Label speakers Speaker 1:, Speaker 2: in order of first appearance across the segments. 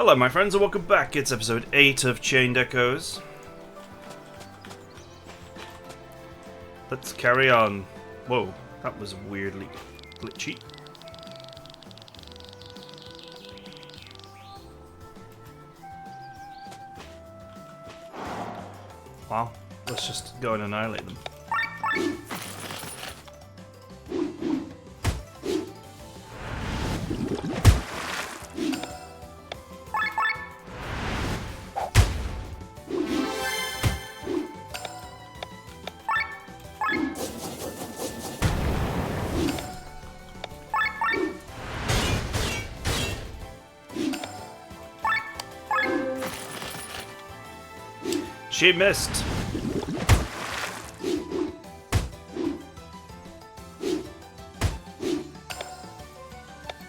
Speaker 1: Hello my friends and welcome back. It's episode 8 of Chained Echoes. Let's carry on. Whoa, that was weirdly glitchy. Wow, let's just go and annihilate them. She missed.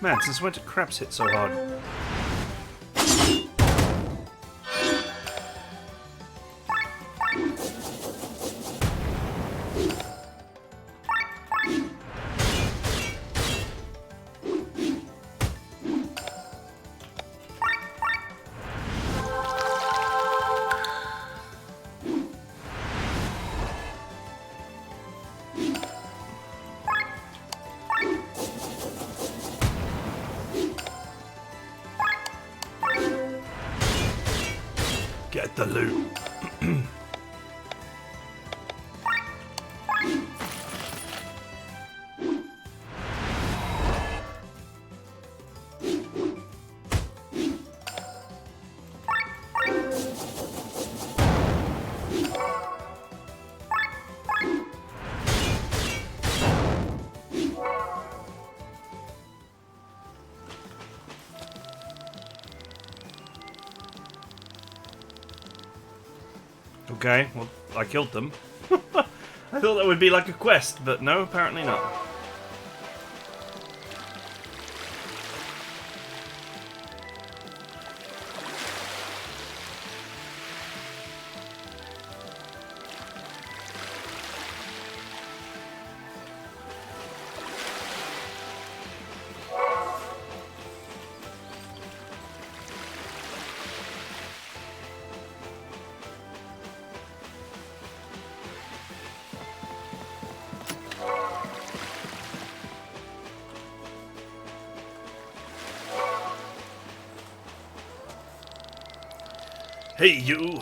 Speaker 1: Man, since when did crabs hit so hard? Get the loot. Okay, well, I killed them. I thought that would be like a quest, but no, apparently not. Hey, you!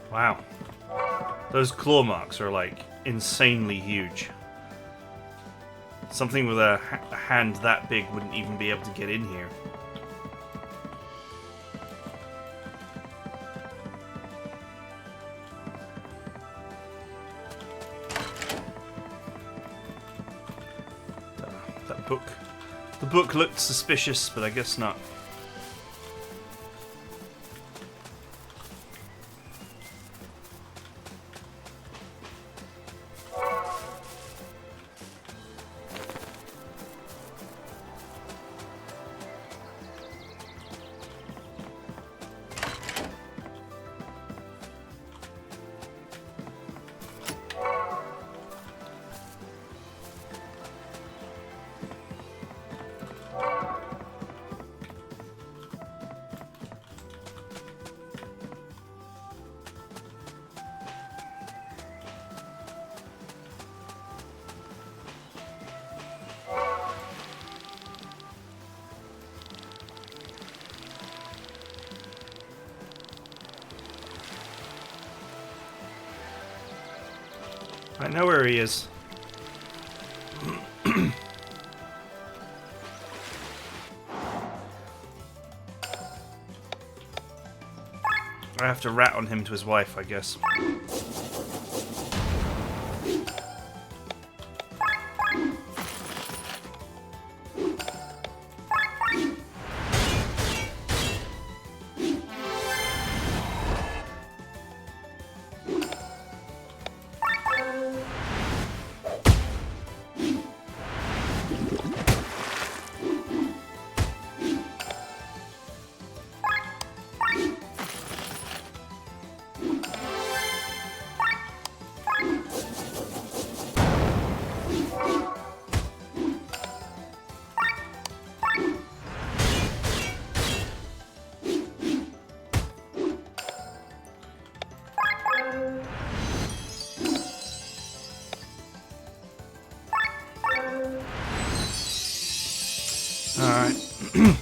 Speaker 1: Wow. Those claw marks are, like, insanely huge. Something with a hand that big wouldn't even be able to get in here. That book. The book looked suspicious, but I guess not. I know where he is. I have to rat on him to his wife, I guess.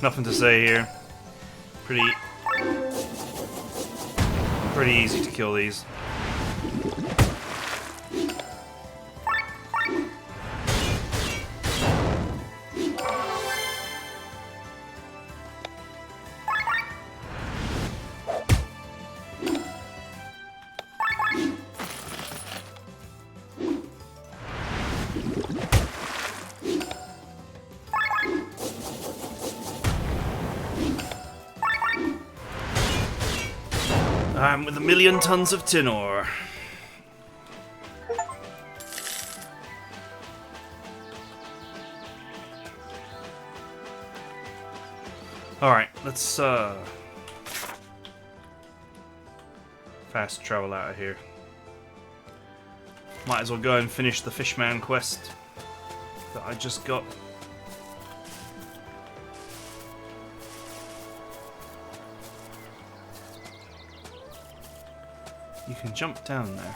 Speaker 1: Nothing to say here. Pretty easy to kill these. I'm with 1,000,000 tons of tin ore. Alright, let's fast travel out of here. Might as well go and finish the Fishman quest that I just got. You can jump down there.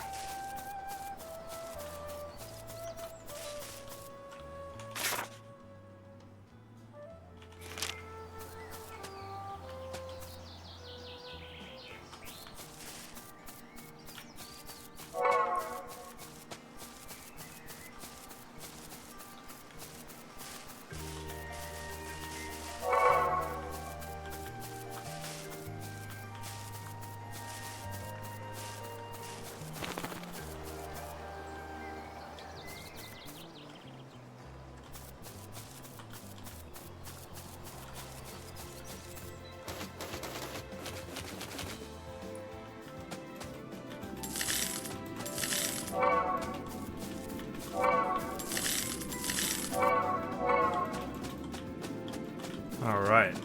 Speaker 1: Alright.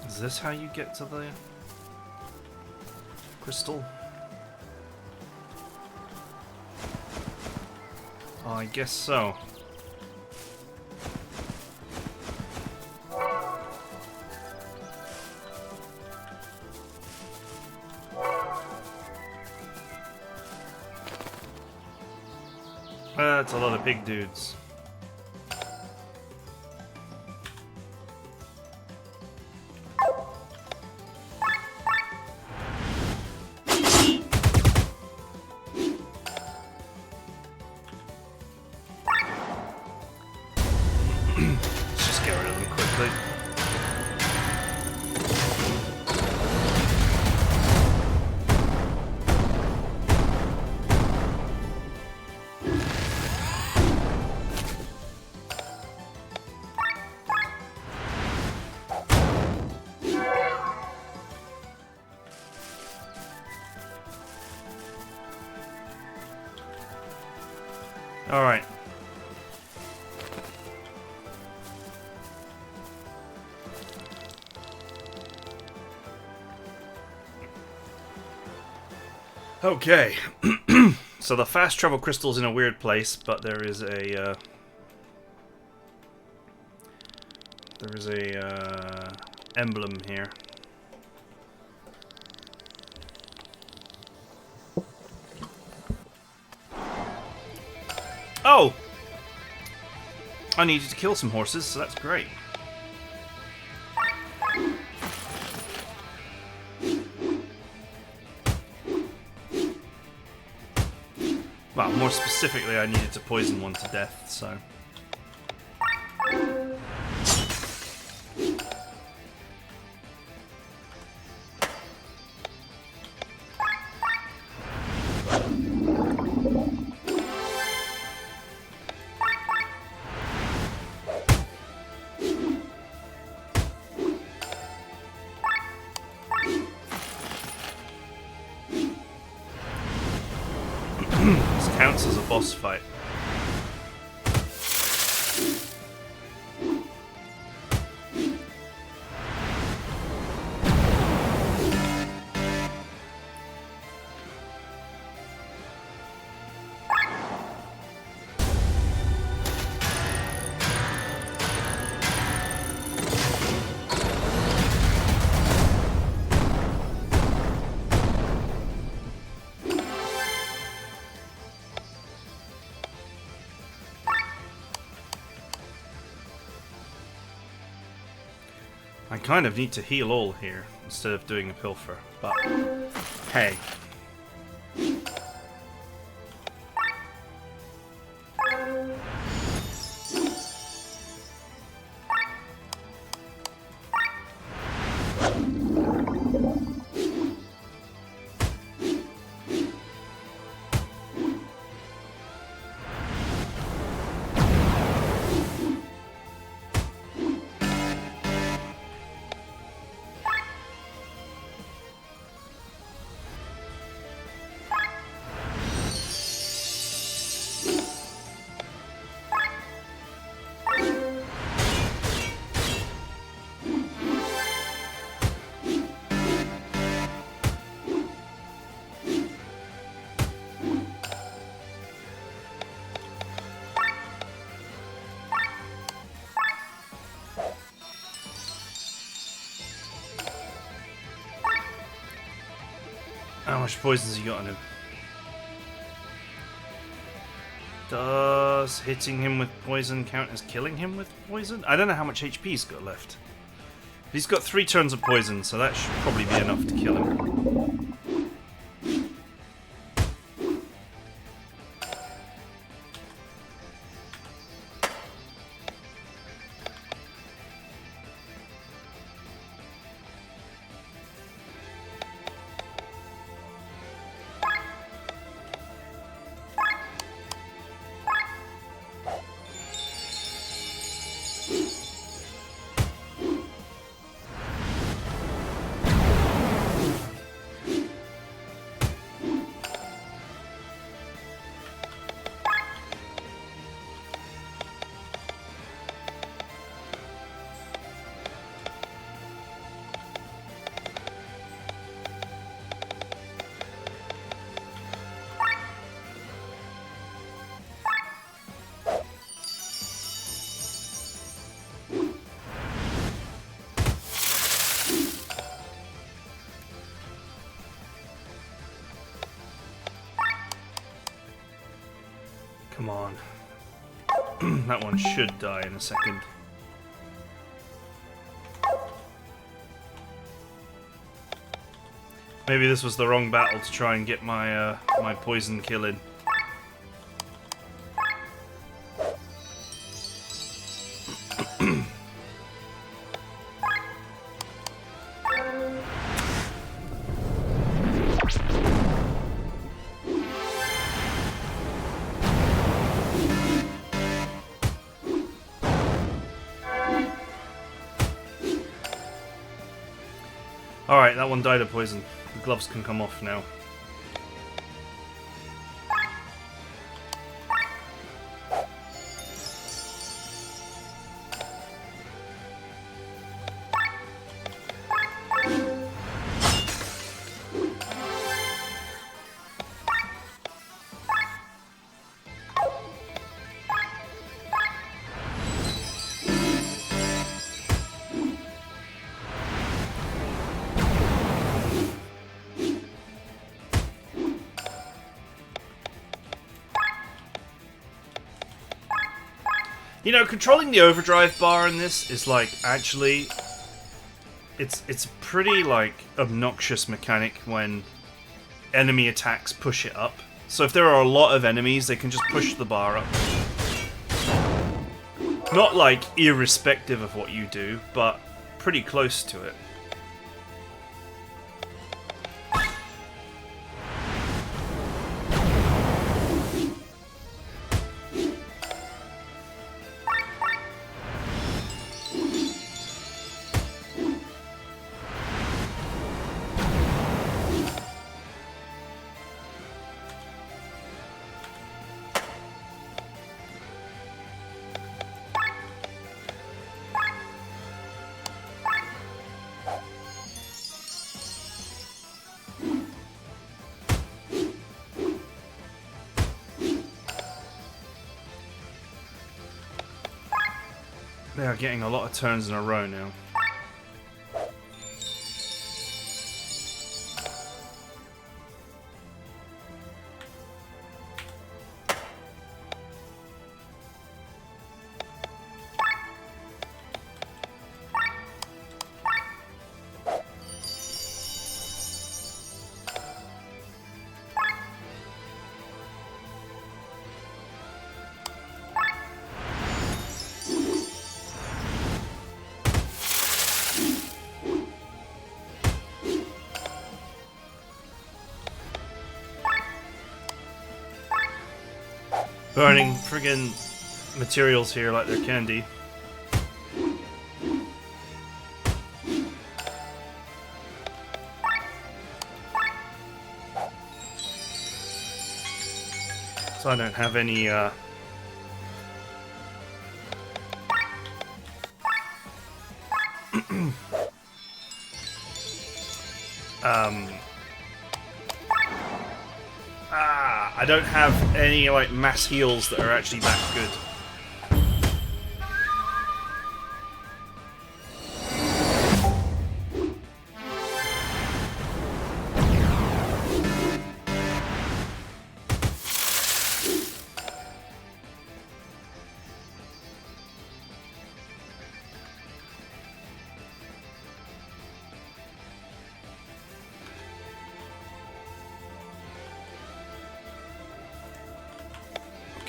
Speaker 1: Is this how you get to the crystal? Oh, I guess so. That's a lot of big dudes. Let's just get rid of them quickly. All right. Okay. So the fast travel crystal's in a weird place, but there is a emblem here. Oh! I needed to kill some horses, so that's great. Well, more specifically, I needed to poison one to death, so... This counts as a boss fight. I kind of need to heal all here instead of doing a pilfer, but hey. How much poison's he got on him? Does hitting him with poison count as killing him with poison? I don't know how much HP he's got left. He's got 3 turns of poison, so that should probably be enough to kill him. Come on. That one should die in a second. Maybe this was the wrong battle to try and get my my poison kill in. Alright, that one died of poison. The gloves can come off now. You know, controlling the overdrive bar in this is like actually it's a pretty like obnoxious mechanic when enemy attacks push it up. So if there are a lot of enemies, they can just push the bar up. Not like irrespective of what you do, but pretty close to it. They are getting a lot of turns in a row now. burning friggin' materials here like they're candy. So I don't have any I don't have any like mass heals that are actually that good.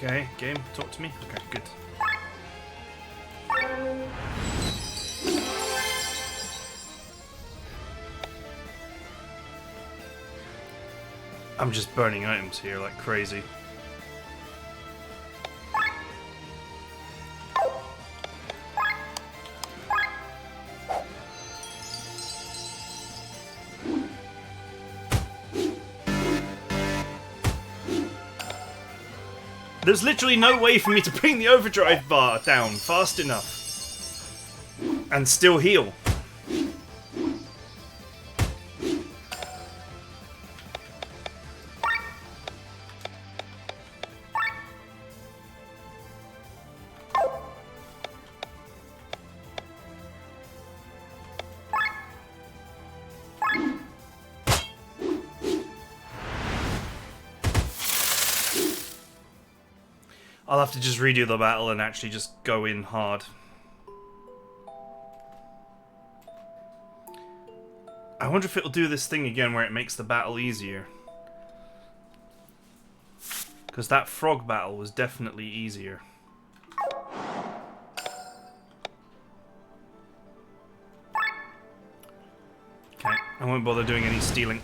Speaker 1: Okay, game, talk to me. Okay, good. I'm just burning items here like crazy. There's literally no way for me to bring the overdrive bar down fast enough and still heal. I'll have to just redo the battle and actually just go in hard. I wonder if it'll do this thing again where it makes the battle easier. Because that frog battle was definitely easier. Okay, I won't bother doing any stealing.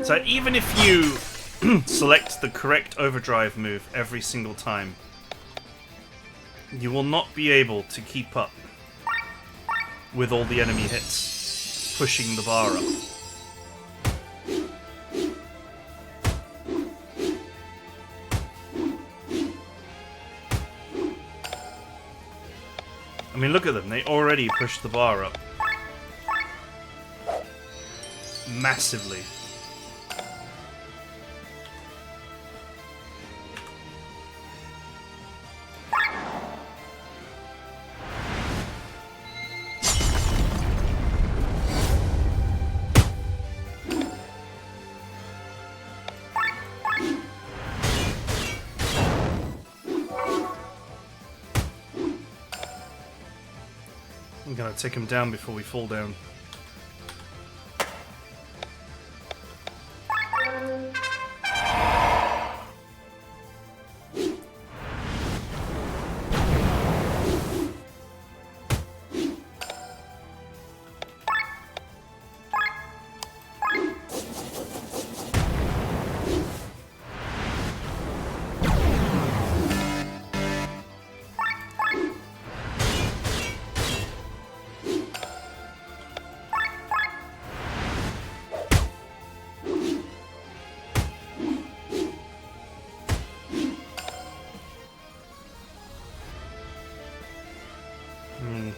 Speaker 1: So even if you select the correct overdrive move every single time, you will not be able to keep up with all the enemy hits pushing the bar up. I mean, look at them, they already pushed the bar up massively. I'm gonna take him down before we fall down.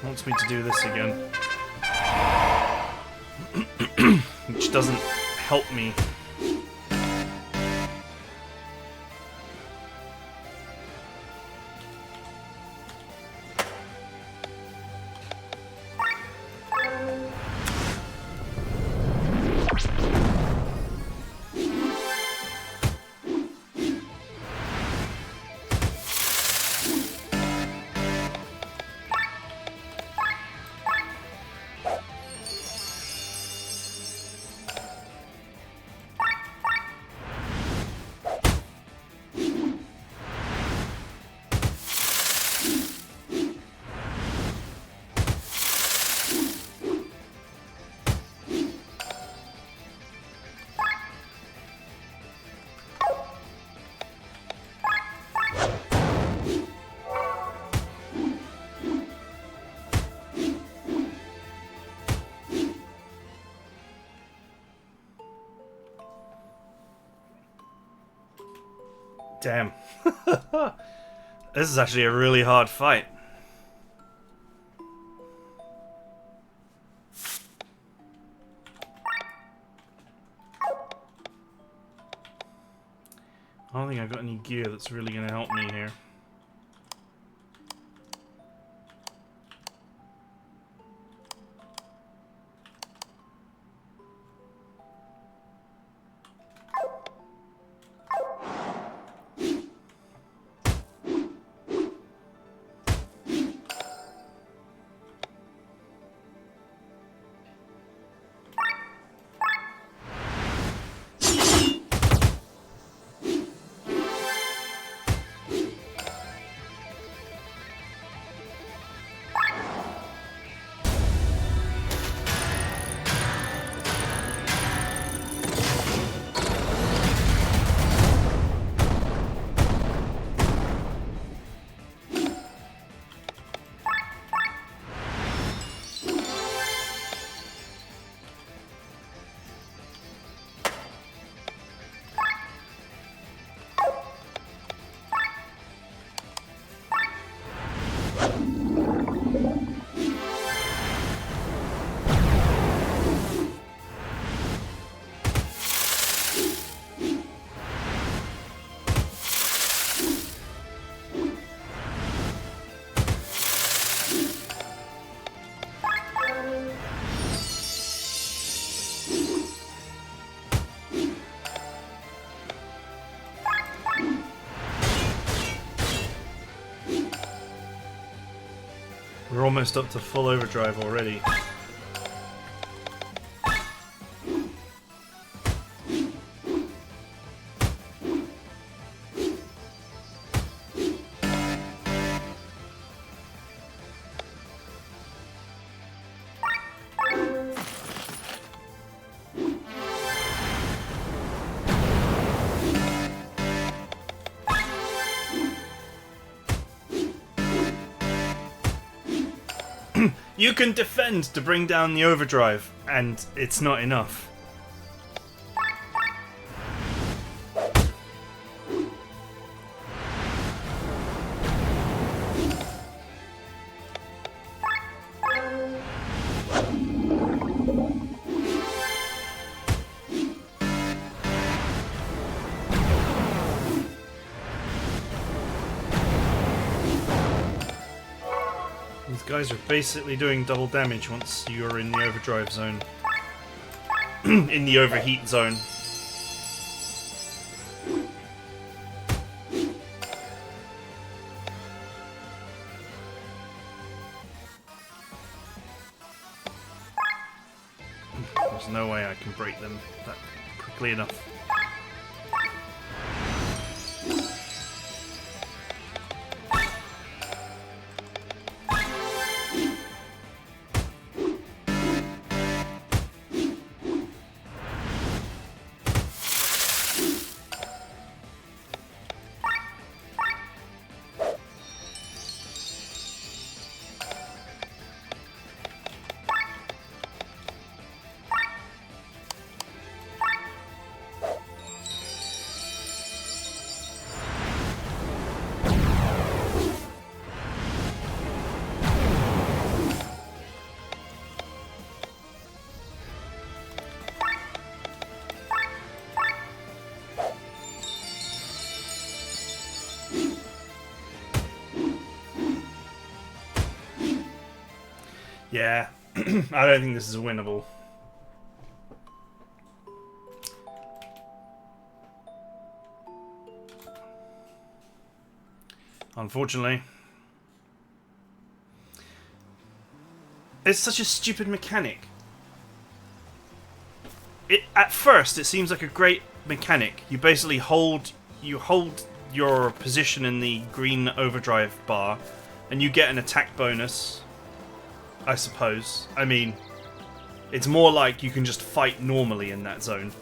Speaker 1: Wants me to do this again. Which doesn't help me. Damn. This is actually a really hard fight. I don't think I've got any gear that's really going to help me here. We're almost up to full overdrive already. You can defend to bring down the overdrive, and it's not enough. These guys are basically doing double damage once you're in the overdrive zone. In the overheat zone. There's no way I can break them that quickly enough. Yeah, I don't think this is winnable. Unfortunately. It's such a stupid mechanic. At first, it seems like a great mechanic. You basically hold your position in the green overdrive bar, and you get an attack bonus, I suppose. I mean, it's more like you can just fight normally in that zone.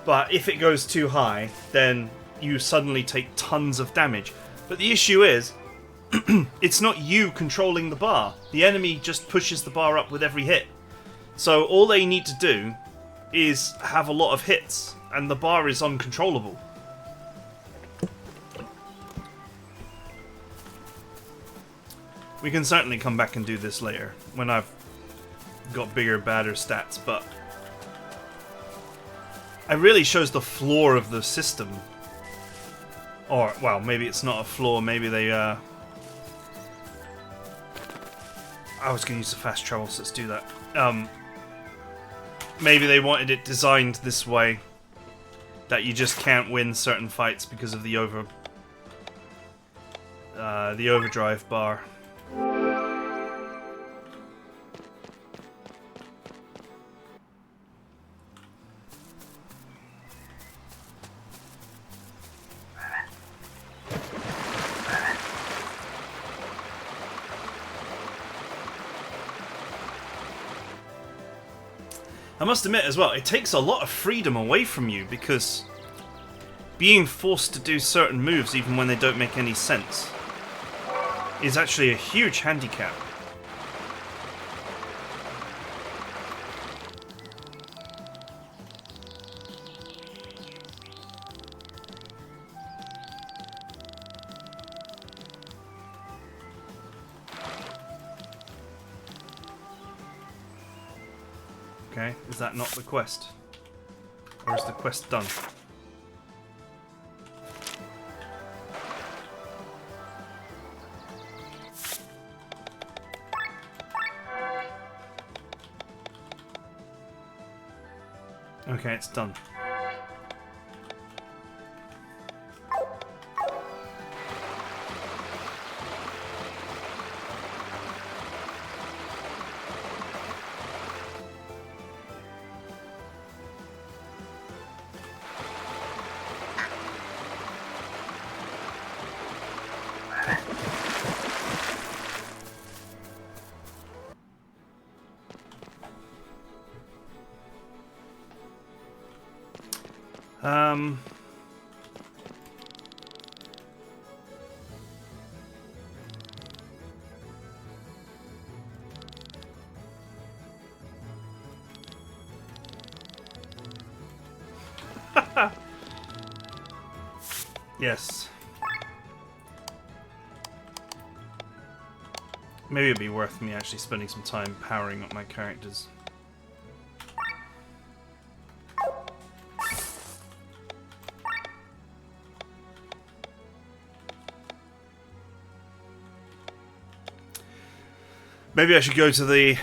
Speaker 1: But if it goes too high, then you suddenly take tons of damage. But the issue is, it's not you controlling the bar. The enemy just pushes the bar up with every hit. So all they need to do is have a lot of hits, and the bar is uncontrollable. We can certainly come back and do this later, when I've got bigger, badder stats, but it really shows the flaw of the system. Or, well, maybe it's not a flaw, maybe they, I was going to use the fast travel, so let's do that. Maybe they wanted it designed this way, that you just can't win certain fights because of the overdrive bar. I must admit as well, it takes a lot of freedom away from you because being forced to do certain moves even when they don't make any sense is actually a huge handicap. Okay, is that not the quest? Or is the quest done? Okay, it's done. Yes. Maybe it'd be worth me actually spending some time powering up my characters. Maybe I should go to the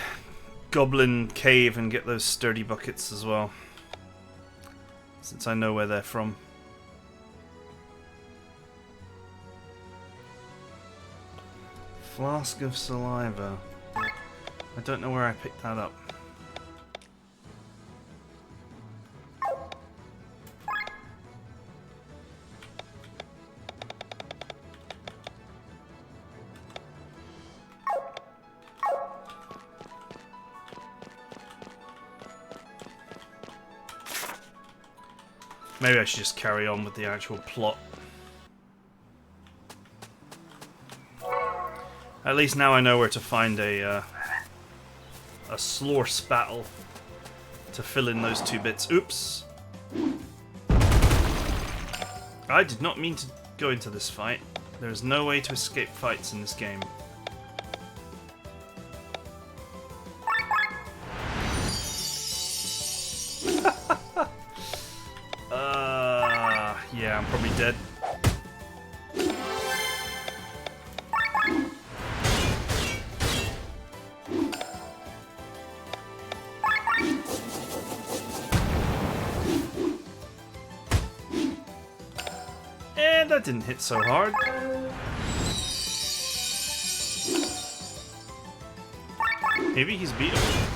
Speaker 1: Goblin Cave and get those sturdy buckets as well, since I know where they're from. Flask of saliva. I don't know where I picked that up. Maybe I should just carry on with the actual plot. At least now I know where to find a slore spattle to fill in those two bits. Oops. I did not mean to go into this fight. There's no way to escape fights in this game. Yeah, I'm probably dead. And that didn't hit so hard. Maybe he's beatable.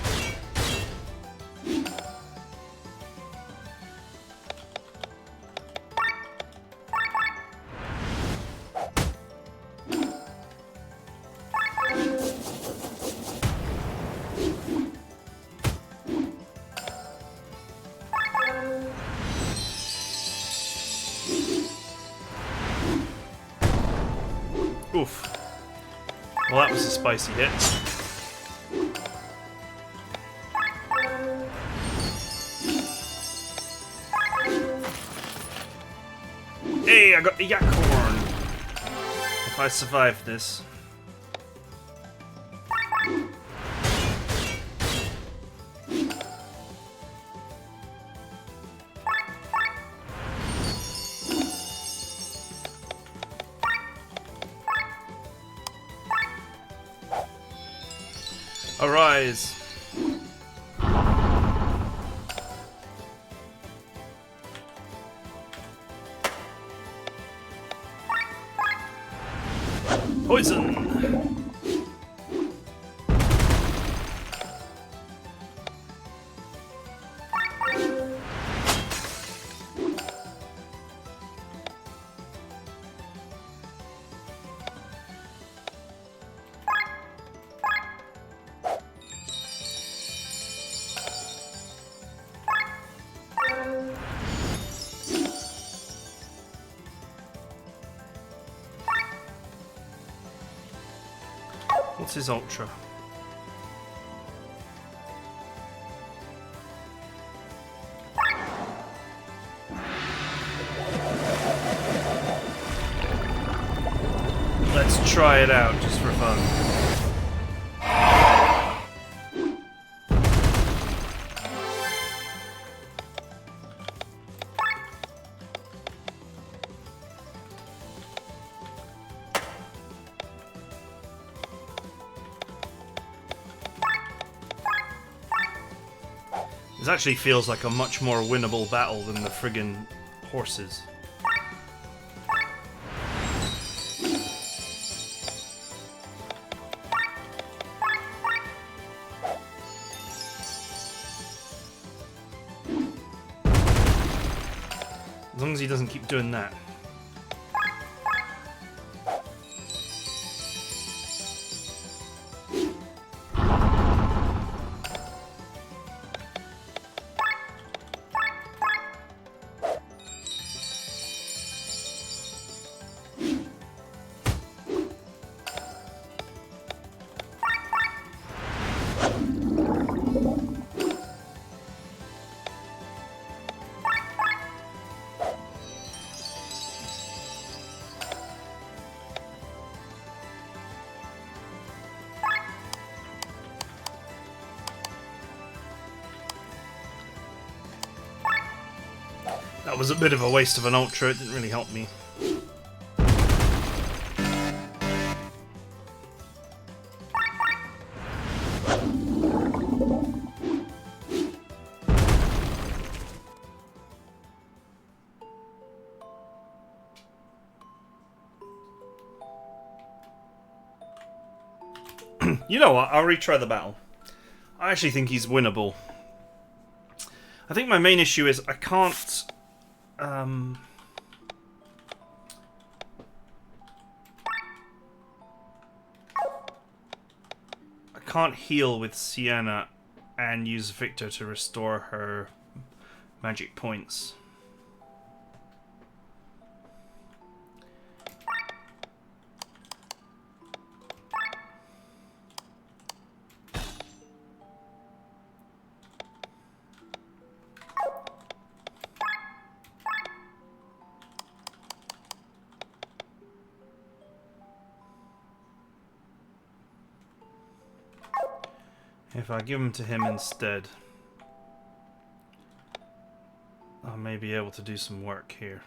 Speaker 1: Oof. Well, that was a spicy hit. Hey, I got the yak horn! If I survive this. guys. Poison. What's his ultra? Let's try it out just for fun. This actually feels like a much more winnable battle than the friggin' horses. As long as he doesn't keep doing that. That was a bit of a waste of an ultra, it didn't really help me. You know what, I'll retry the battle. I actually think he's winnable. I think my main issue is I can't... I can't heal with Sienna and use Victor to restore her magic points. If I give them to him instead, I may be able to do some work here.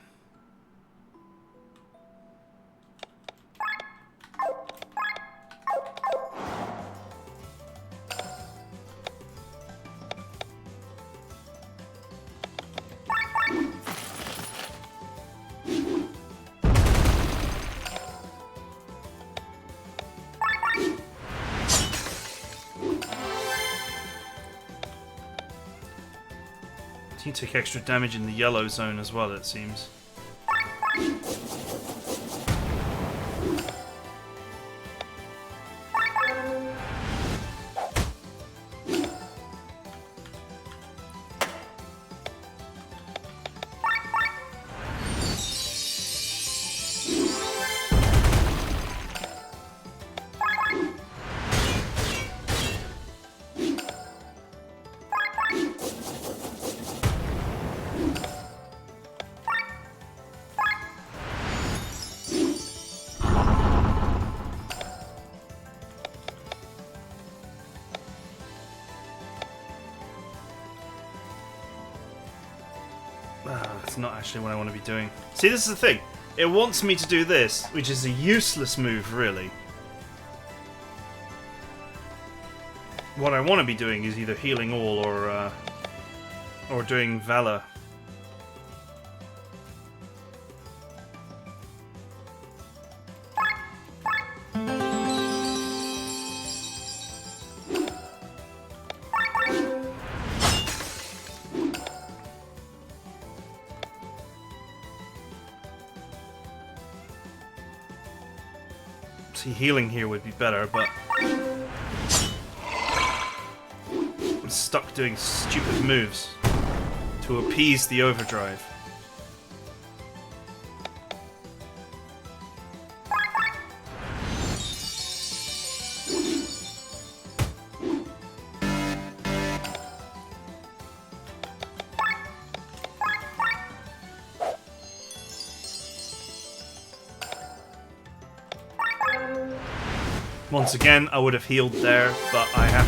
Speaker 1: You take extra damage in the yellow zone as well, it seems. That's not actually what I want to be doing. See, this is the thing. It wants me to do this, which is a useless move, really. what I want to be doing is either healing all or doing Valor. See, healing here would be better, but I'm stuck doing stupid moves to appease the overdrive. Once again, I would have healed there, but I have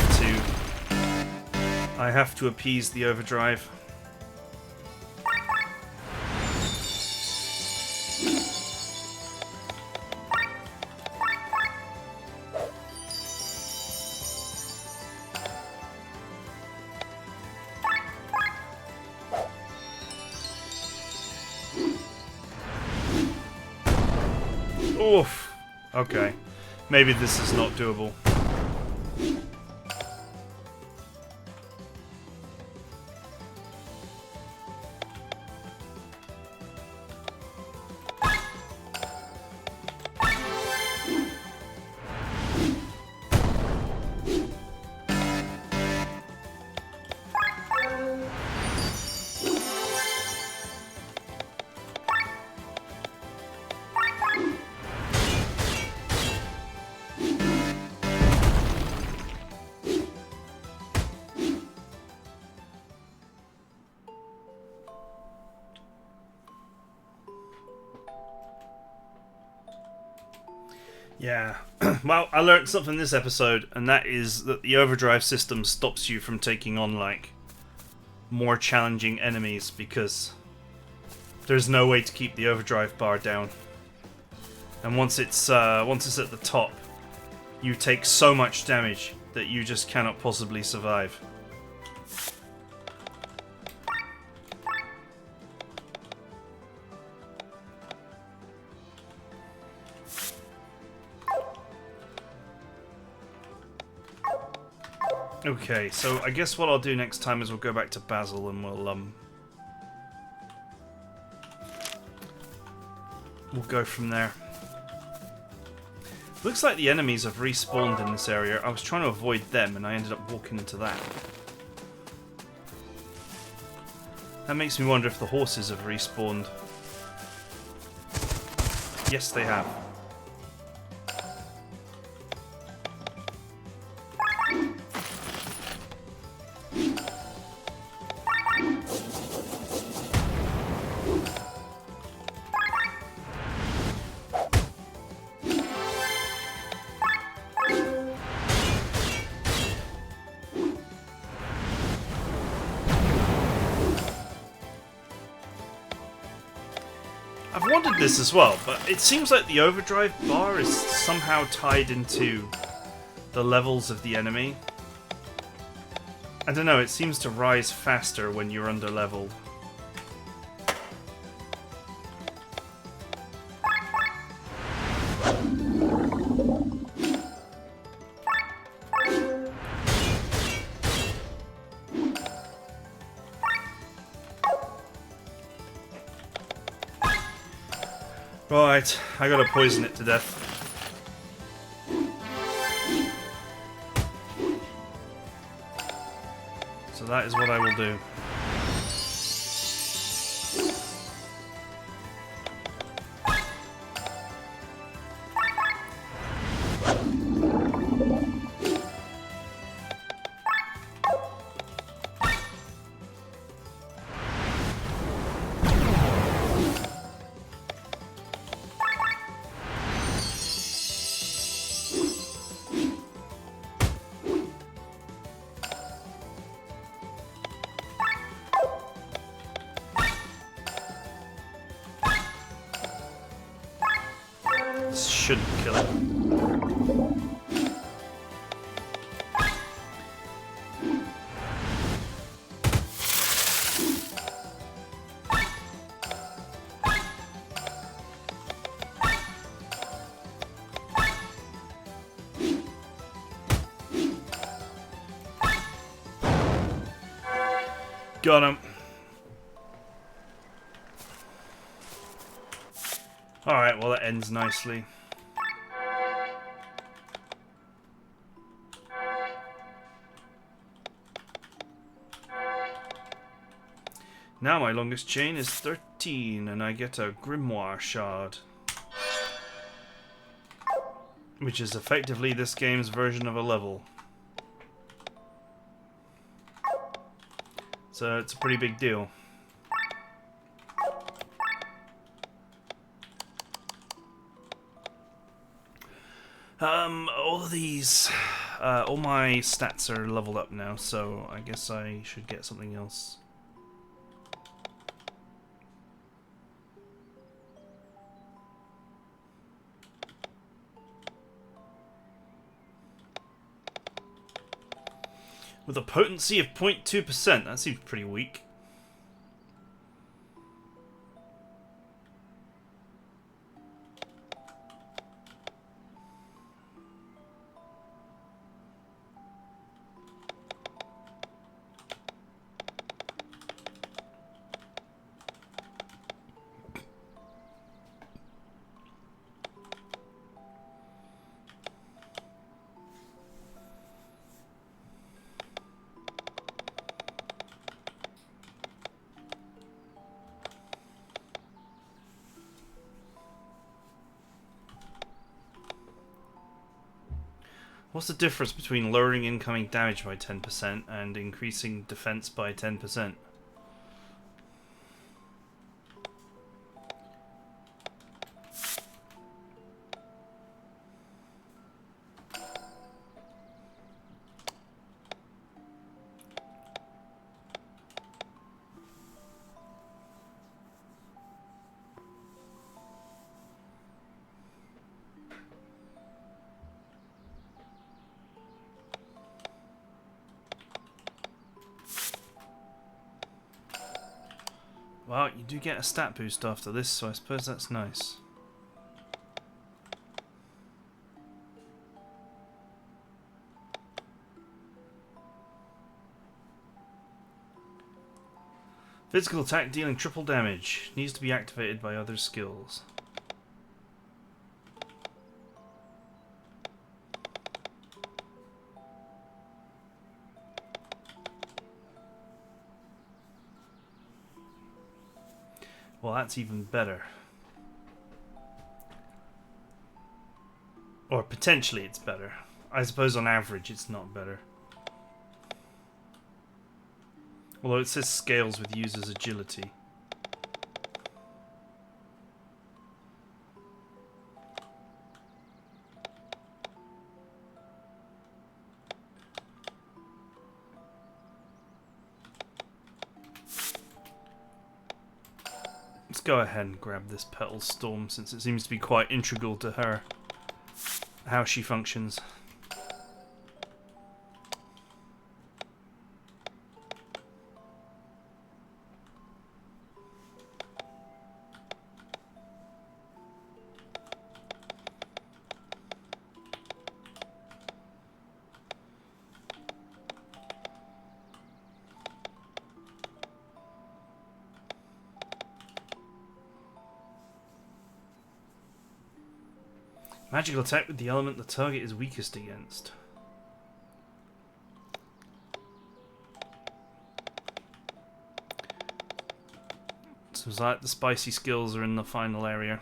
Speaker 1: to appease the overdrive. Oof. Okay. Maybe this is not doable. Yeah. Well, I learned something this episode, and that is that the overdrive system stops you from taking on, like, more challenging enemies because there's no way to keep the overdrive bar down. And once it's at the top, you take so much damage that you just cannot possibly survive. Okay, so I guess what I'll do next time is we'll go back to Basil and we'll go from there. Looks like the enemies have respawned in this area. I was trying to avoid them and I ended up walking into that. That makes me wonder if the horses have respawned. Yes, they have. I've wondered this as well, but it seems like the overdrive bar is somehow tied into the levels of the enemy. I don't know, it seems to rise faster when you're under leveled. Right, I gotta poison it to death. So that is what I will do. Shouldn't kill it. Got him. Alright, well that ends nicely. Now my longest chain is 13, and I get a Grimoire Shard. Which is effectively this game's version of a level. So it's a pretty big deal. All of these, all my stats are leveled up now, so I guess I should get something else. With a potency of 0.2%, that seems pretty weak. What's the difference between lowering incoming damage by 10% and increasing defense by 10%? Well, you do get a stat boost after this, so I suppose that's nice. Physical attack dealing triple damage. Needs to be activated by other skills. Well, that's even better. Or potentially it's better. I suppose on average it's not better. Although it says scales with user's agility. Let's go ahead and grab this Petal Storm since it seems to be quite integral to her, how she functions. Magical attack with the element the target is weakest against. Seems like the spicy skills are in the final area.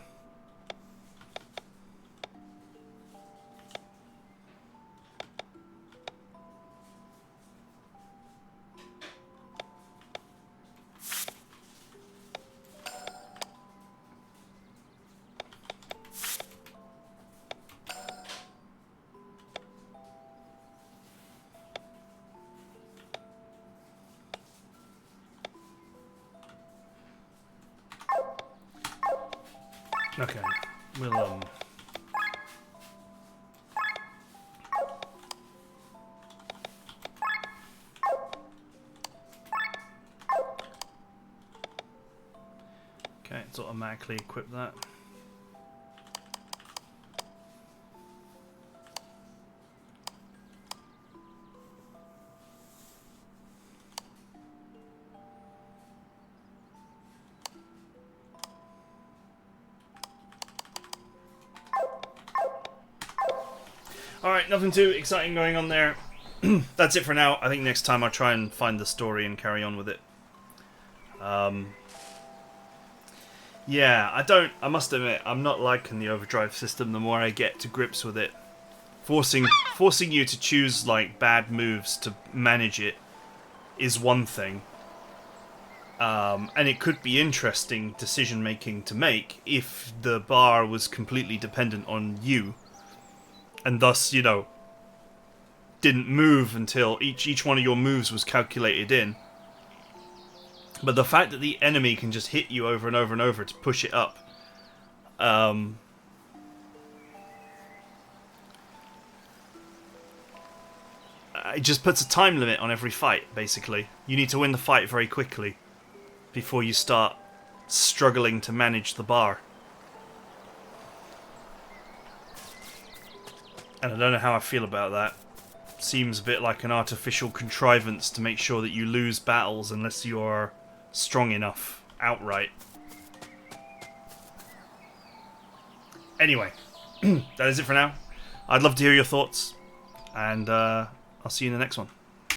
Speaker 1: Okay, we'll okay, let's automatically equip that. Alright, nothing too exciting going on there. That's it for now. I think next time I'll try and find the story and carry on with it. Yeah, I must admit, I'm not liking the overdrive system the more I get to grips with it. Forcing you to choose, like, bad moves to manage it is one thing. And it could be interesting decision-making to make if the bar was completely dependent on you. And thus, you know, didn't move until each one of your moves was calculated in. But the fact that the enemy can just hit you over and over and over to push it up, it just puts a time limit on every fight, basically. You need to win the fight very quickly before you start struggling to manage the bar. And I don't know how I feel about that. Seems a bit like an artificial contrivance to make sure that you lose battles unless you are strong enough outright. Anyway, that is it for now. I'd love to hear your thoughts, and I'll see you in the next one.